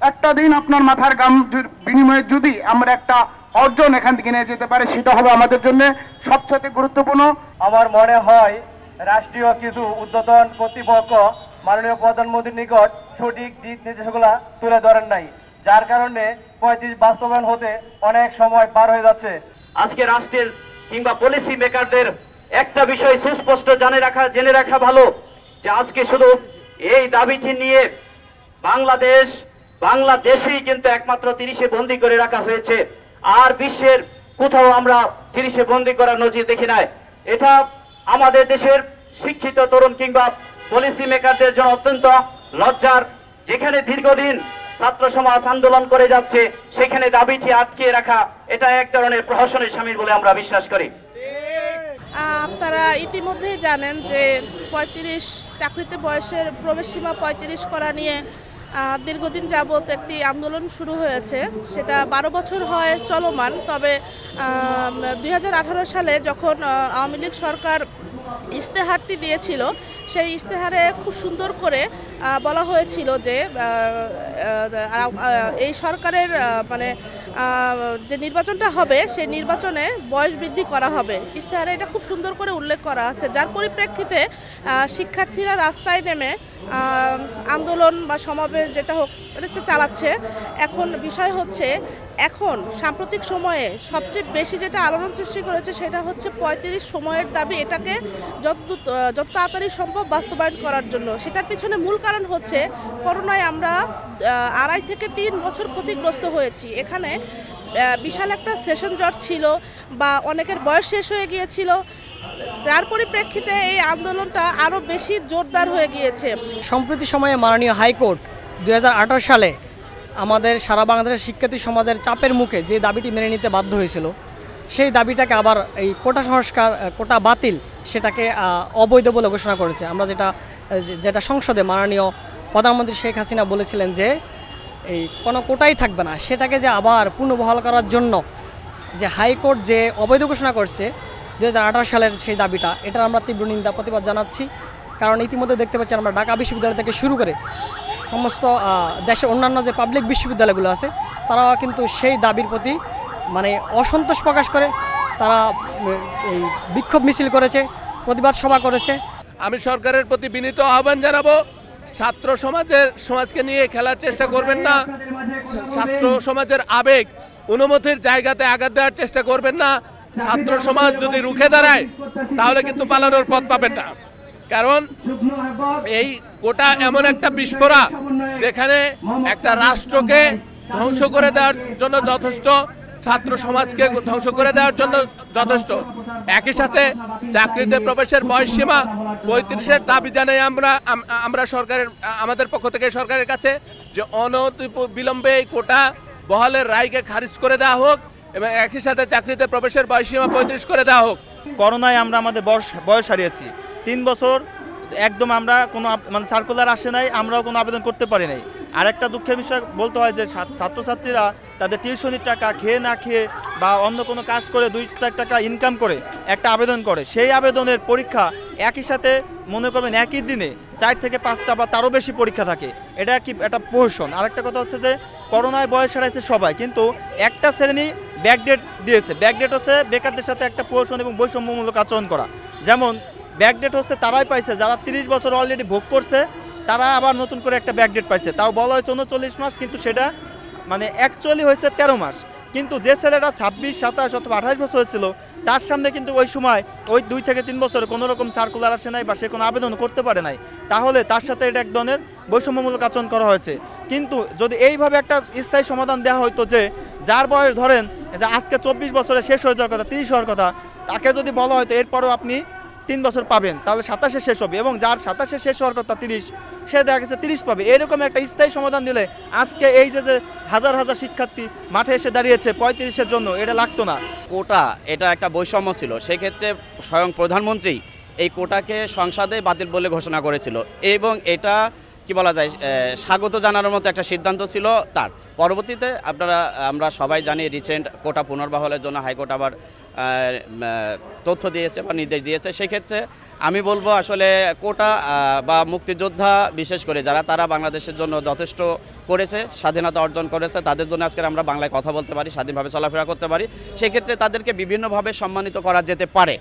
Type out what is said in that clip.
একটা দিন আপনার মাথার ঘাম বিনিময়ে যদি আমরা একটা অর্জন এখান থেকে নিয়ে যেতে পারি, সেটা হবে আমাদের জন্য সবচেয়ে গুরুত্বপূর্ণ। আমার মনে হয় রাষ্ট্রীয় কিছু ঊর্ধ্বতন কর্তৃপক্ষ মাননীয় প্রধানমন্ত্রীর নিকট সঠিক দিক নির্দেশগুলা তুলে ধরেন নাই, যার কারণে 35 বাস্তবায়ন হতে অনেক সময় পার হয়ে যাচ্ছে। আজকে রাষ্ট্রের কিংবা পলিসি মেকারদের একটা বিষয় সুস্পষ্ট জেনে রাখা ভালো, যে আজকে শুধু এই দাবিটি নিয়ে বাংলাদেশেই কিন্তু একমাত্র 30-এ বন্দী করে রাখা হয়েছে। আর বিশ্বের কোথাও আমরা 30-এ বন্দী করার নজির দেখি নাই। এটা আমাদের দেশের শিক্ষিত তরুণ কিংবা পলিসি মেকারদের জন্য অত্যন্ত লজ্জার। যেখানে দীর্ঘদিন ছাত্র সমাজ আন্দোলন করে যাচ্ছে, সেখানে দাবিটি আটকে রাখা এটা এক ধরনের প্রহসনের শামিল বলে আমরা বিশ্বাস করি। আপনারা ইতিমধ্যেই জানেন যে 35 চাকরিতে বয়সের প্রবেশসীমা 35 করা নিয়ে দীর্ঘদিন যাবৎ একটি আন্দোলন শুরু হয়েছে। সেটা 12 বছর হয় চলমান। তবে 2018 সালে যখন আওয়ামী লীগ সরকার ইশতেহারটি দিয়েছিল, সেই ইশতেহারে খুব সুন্দর করে বলা হয়েছিল যে এই সরকারের যে নির্বাচনটা হবে সেই নির্বাচনে বয়স বৃদ্ধি করা হবে। ইশতেহারে এটা খুব সুন্দর করে উল্লেখ করা আছে, যার পরিপ্রেক্ষিতে শিক্ষার্থীরা রাস্তায় নেমে আন্দোলন বা সমাবেশ যেটা হোক এটা চালাচ্ছে। এখন বিষয় হচ্ছে, এখন সাম্প্রতিক সময়ে সবচেয়ে বেশি যেটা আলোড়ন সৃষ্টি করেছে সেটা হচ্ছে 35 সময়ের দাবি, এটাকে যত তাড়াতাড়ি সম্ভব বাস্তবায়ন করার জন্য। সেটার পিছনে মূল কারণ হচ্ছে করোনায় আমরা 2.5 থেকে 3 বছর ক্ষতিগ্রস্ত হয়েছি। এখানে বিশাল একটা সেশন জট ছিল বা অনেকের বয়স শেষ হয়ে গিয়েছিল, যার পরিপ্রেক্ষিতে এই আন্দোলনটা আরও বেশি জোরদার হয়ে গিয়েছে। সম্প্রতি সময়ে মাননীয় হাইকোর্ট 2018 সালে আমাদের সারা বাংলাদেশের শিক্ষার্থী সমাজের চাপের মুখে যে দাবিটি মেনে নিতে বাধ্য হয়েছিল, সেই দাবিটাকে আবার এই কোটা সংস্কার, কোটা বাতিল, সেটাকে অবৈধ বলে ঘোষণা করেছে। আমরা যেটা সংসদে মাননীয় প্রধানমন্ত্রী শেখ হাসিনা বলেছিলেন যে এই কোনো কোটাই থাকবে না, সেটাকে যে আবার পুনর্বহাল করার জন্য যে হাইকোর্ট যে অবৈধ ঘোষণা করছে 2018 সালের সেই দাবিটা, এটার আমরা তীব্র নিন্দা প্রতিবাদ জানাচ্ছি। কারণ ইতিমধ্যে দেখতে পাচ্ছি আমরা ঢাকা বিশ্ববিদ্যালয় থেকে শুরু করে সমস্ত দেশের অন্যান্য যে পাবলিক বিশ্ববিদ্যালয়গুলো আছে, তারাও কিন্তু সেই দাবির প্রতি অসন্তোষ প্রকাশ করে তারা এই বিক্ষোভ মিছিল করেছে, প্রতিবাদ সভা করেছে। আমি সরকারের প্রতি বিনীত আহ্বান জানাবো, ছাত্র সমাজকে নিয়ে খেলার চেষ্টা করবেন না। ছাত্র সমাজের আবেগ অনুমতির জায়গাতে আঘাত দেওয়ার চেষ্টা করবেন না। ছাত্র সমাজ যদি রুখে দাঁড়ায় তাহলে কিন্তু পালানোর পথ পাবেন না। কারণ এই কোটা এমন একটা বিস্ফোরা, যেখানে একটা রাষ্ট্রকে ধ্বংস করে দেওয়ার জন্য যথেষ্ট, ছাত্র সমাজকে ধ্বংস করে দেওয়ার জন্য যথেষ্ট। একই সাথে চাকরিতে প্রবেশের বয়সসীমা 35-এর দাবি জানাই আমরা আমাদের পক্ষ থেকে সরকারের কাছে, যে অনতিবিলম্বে এই কোটা বহালের রায়কে খারিজ করে দেওয়া হোক এবং একই সাথে চাকরিতে প্রবেশের বয়সসীমা 35 করে দেওয়া হোক। করোনায় আমরা আমাদের বয়স হারিয়েছি 3 বছর, একদম আমরা কোনো সার্কুলার আসে নাই, আমরাও কোনো আবেদন করতে পারি নাই। আর একটা দুঃখের বিষয় বলতে হয় যে ছাত্রছাত্রীরা তাদের টিউশনির টাকা খেয়ে না খেয়ে বা অন্য কোনো কাজ করে 2-4 টাকা ইনকাম করে একটা আবেদন করে, সেই আবেদনের পরীক্ষা একই সাথে মনে করবেন একই দিনে 4 থেকে 5টা বা তারও বেশি পরীক্ষা থাকে। এটা কি একটা প্রহসন। আরেকটা কথা হচ্ছে যে করোনায় বয়স হারাইছে সবাই, কিন্তু একটা শ্রেণী ব্যাকডেট দিয়েছে। ব্যাকডেট হচ্ছে বেকারদের সাথে একটা প্রহসন এবং বৈষম্যমূলক আচরণ করা। যেমন ব্যাকডেট হচ্ছে তারাই পাইছে যারা 30 বছর অলরেডি ভোগ করছে, তারা আবার নতুন করে একটা ব্যাকডেট পাইছে। তাও বলা হয়েছে 39 মাস, কিন্তু সেটা অ্যাকচুয়ালি হয়েছে 13 মাস। কিন্তু যে ছেলেটা 26, 27 অথবা 28 বছর হয়েছিল, তার সামনে কিন্তু ওই সময় ওই 2 থেকে 3 বছরে কোনো রকম সার্কুলার আসে নাই বা সে কোনো আবেদন করতে পারে নাই, তাহলে তার সাথে এটা এক ধরনের বৈষম্যমূলক আচরণ করা হয়েছে। কিন্তু যদি এইভাবে একটা স্থায়ী সমাধান দেওয়া হয়তো, যে যার বয়স ধরেন যে আজকে 24 বছরে শেষ হয়ে যাওয়ার কথা, 30 হওয়ার কথা, তাকে যদি বলা হয়তো এরপরও আপনি 3 বছর পাবেন, তাহলে 27-এ শেষ হবে, এবং যার 27-এ শেষ হওয়ার কথা 30, সে দেখা গেছে 30 পাবে। এরকম একটা স্থায়ী সমাধান দিলে আজকে এই যে হাজার হাজার শিক্ষার্থী মাঠে এসে দাঁড়িয়েছে 35-এর জন্য, এটা লাগতো না। কোটা এটা একটা বৈষম্য ছিল, সেক্ষেত্রে স্বয়ং প্রধানমন্ত্রী এই কোটাকে সংসদে বাতিল বলে ঘোষণা করেছিল, এবং এটা কি বলা যায় স্বাগত জানানোর মতো একটা সিদ্ধান্ত ছিল তার। পরবর্তীতে আমরা সবাই জানি রিসেন্ট কোটা পুনর্বহালের জন্য হাইকোর্ট আবার তথ্য দিয়েছে বা নির্দেশ দিয়েছে। সেক্ষেত্রে আমি বলবো আসলে কোটা বা মুক্তিযোদ্ধা বিশেষ করে তারা বাংলাদেশের জন্য যথেষ্ট করেছে, স্বাধীনতা অর্জন করেছে, তাদের জন্য আজকে আমরা বাংলায় কথা বলতে পারি, স্বাধীনভাবে চলাফেরা করতে পারি। সেক্ষেত্রে তাদেরকে বিভিন্নভাবে সম্মানিত করা যেতে পারে।